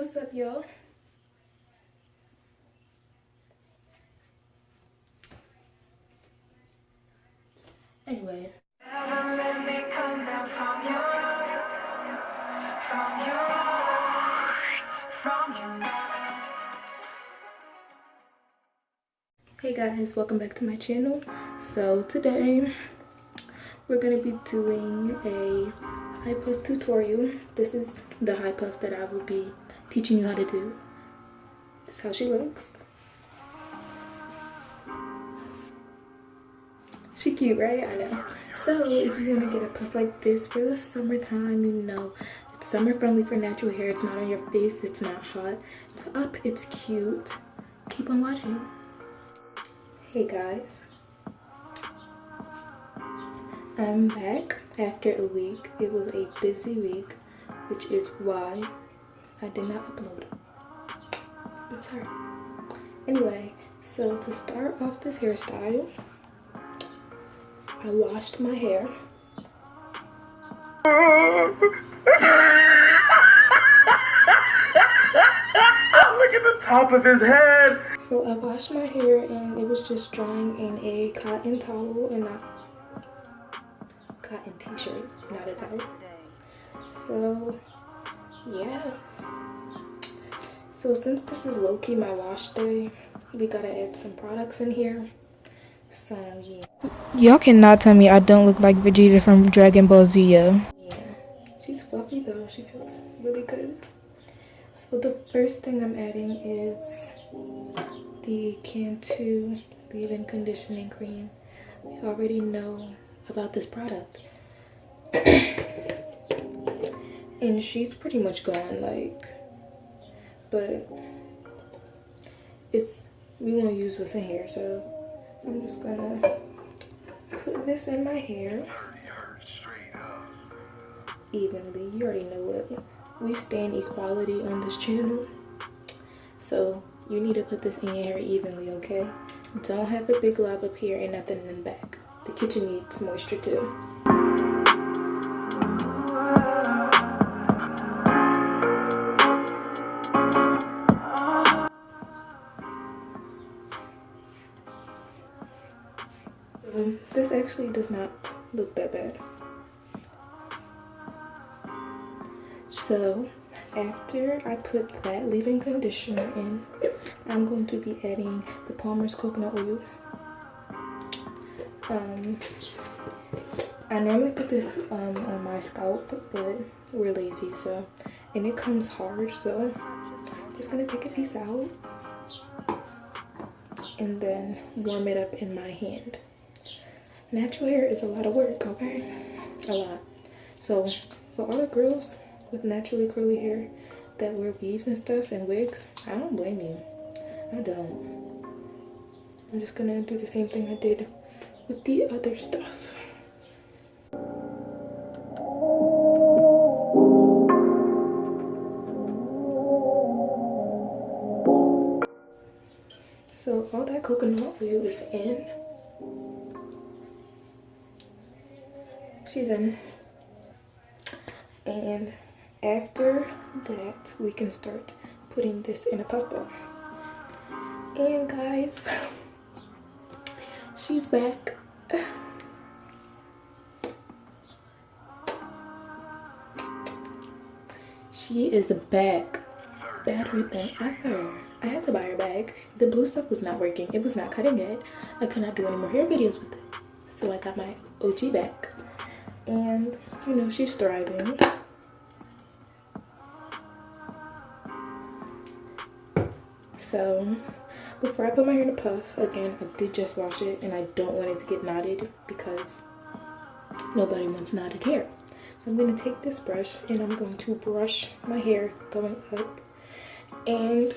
What's up, y'all? Anyway. Hey guys, welcome back to my channel. So today we're gonna be doing a high puff tutorial. This is the high puff that I will be teaching you how to do. This is how she looks. She cute, right? I know. So if you want to get a puff like this for the summertime, you know, it's summer friendly for natural hair. It's not on your face, it's not hot, it's up, it's cute. Keep on watching. Hey guys, I'm back after a week. It was a busy week, which is why I did not upload. I'm sorry. Anyway, so to start off this hairstyle, I washed my hair. Look at the top of his head. So I washed my hair and it was just drying in a cotton towel and not cotton t-shirt, not a towel. So yeah. So since this is low-key my wash day, we gotta add some products in here. So yeah. Y'all cannot tell me I don't look like Vegeta from Dragon Ball Z. Yeah. She's fluffy though. She feels really good. So the first thing I'm adding is the Cantu leave-in conditioning cream. We already know about this product. And she's pretty much gone, like, but we gonna use what's in here, so I'm just gonna put this in my hair evenly. You already know what we stand equality on this channel, so you need to put this in your hair evenly, okay? Don't have a big lob up here and nothing in the back. The kitchen needs moisture too. This actually does not look that bad. So after I put that leave-in conditioner in, I'm going to be adding the Palmer's coconut oil. I normally put this on my scalp, but we're lazy, so, and it comes hard, so I'm just gonna take a piece out and then warm it up in my hand. Natural hair is a lot of work, okay? A lot. So for all the girls with naturally curly hair that wear weaves and stuff and wigs, I don't blame you. I don't. I'm just gonna do the same thing I did with the other stuff. So all that coconut oil is in. She's in. And after that, we can start putting this in a puff ball. And guys, she's back. She is back, better than ever. I had to buy her back. The blue stuff was not working. It was not cutting it. I could not do any more hair videos with it. So I got my OG back. And, you know, she's thriving. So, before I put my hair in a puff, again, I did just wash it and I don't want it to get knotted because nobody wants knotted hair. So I'm going to take this brush and I'm going to brush my hair going up. And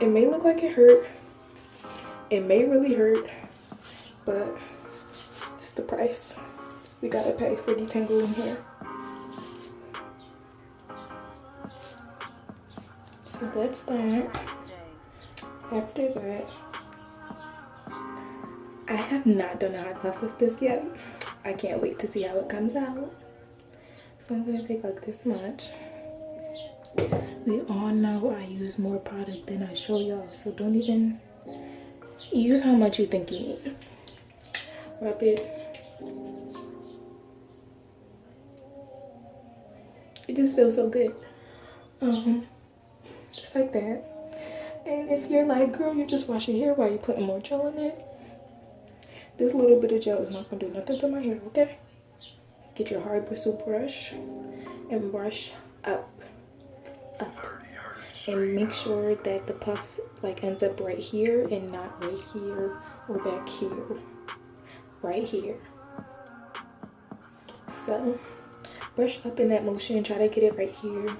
it may look like it hurt. It may really hurt, but it's the price we gotta pay for detangling hair. So that's that. After that, I have not done a hot puff with this yet. I can't wait to see how it comes out. So I'm gonna take like this much We all know I use more product than I show y'all, so don't even use how much you think you need. Rub it. It just feels so good. Just like that. And if you're like, girl, you just wash your hair while you're putting more gel in it, this little bit of gel is not gonna do nothing to my hair, okay? Get your hard bristle brush and brush up. And make sure that the puff like ends up right here and not right here or back here. Right here. So brush up in that motion, try to get it right here,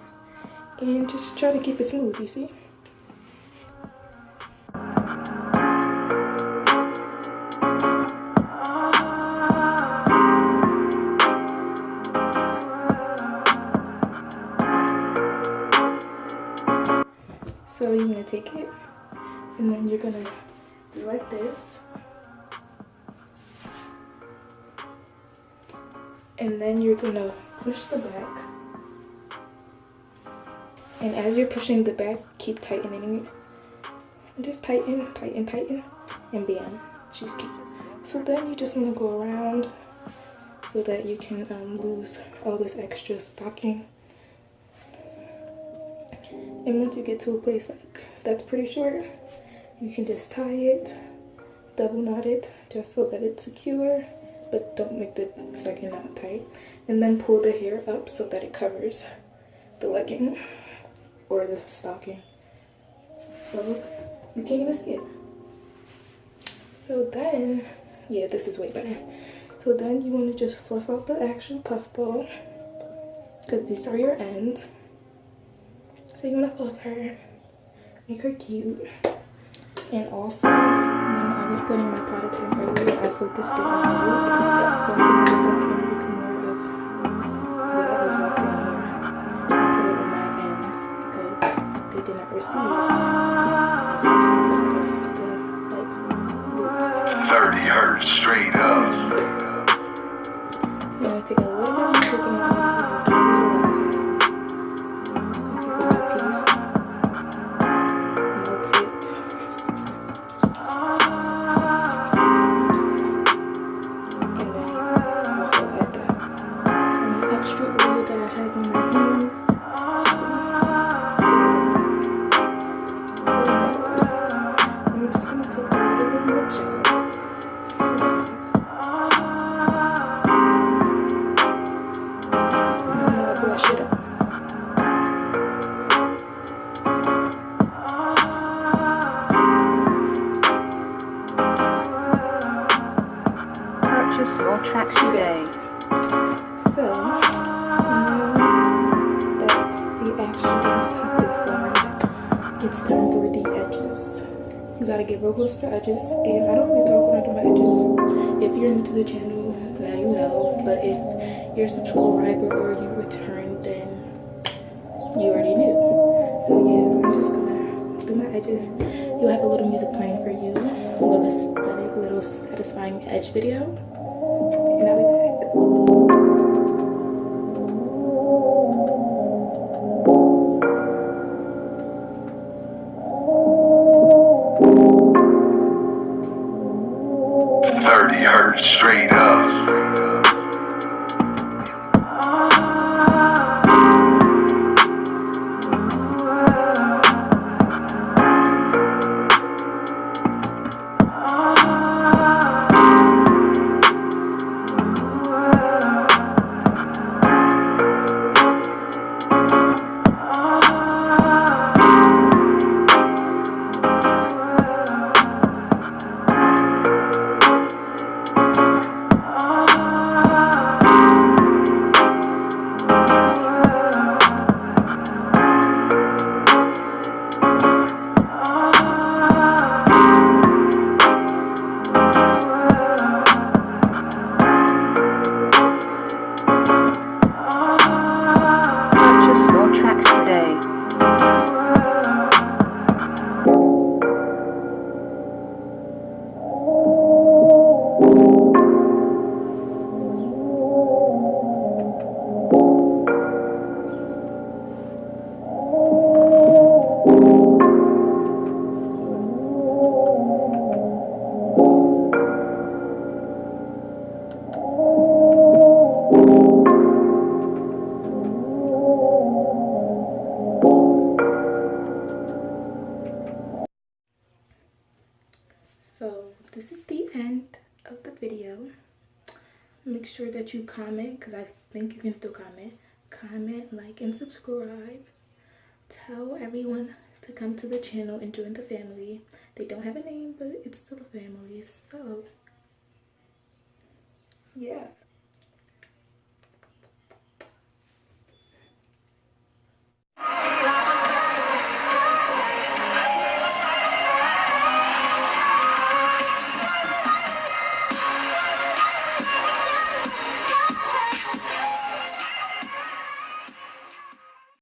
and just try to keep it smooth, you see? So you're gonna take it and then you're gonna do like this. And then you're gonna push the back. And as you're pushing the back, keep tightening it. And just tighten, tighten, tighten, and bam, she's cute. So then you just wanna go around so that you can lose all this extra stocking. And once you get to a place like that's pretty short, you can just tie it, double knot it, just so that it's secure, but don't make the second knot tight. And then pull the hair up so that it covers the legging or the stocking. So you can't even see it. So then, yeah, this is way better. So then you want to just fluff out the actual puff ball, because these are your ends. So you want to fluff her, make her cute. And also, when I was putting my product in earlier, I focused it on the roots. So I'm going to go back in with more of whatever's left in here and put it on my ends because they did not receive as the roots. 30 hertz straight up. I'm going to take a little bit more coconut oil. Your tracks today. So now that we actually have this formed, it's time for the edges. You gotta get real close to the edges, and I don't really talk when I do my edges. If you're new to the channel, now you know, but if you're a subscriber or you returned, then you already knew. So yeah, I'm just gonna do my edges. You'll have a little music playing for you, a little aesthetic, a little satisfying edge video. And I'll be back. 30 hertz straight up. make sure that you comment, because I think you can still comment, like, and subscribe. Tell everyone to come to the channel and join the family. They don't have a name, but it's still a family. So yeah.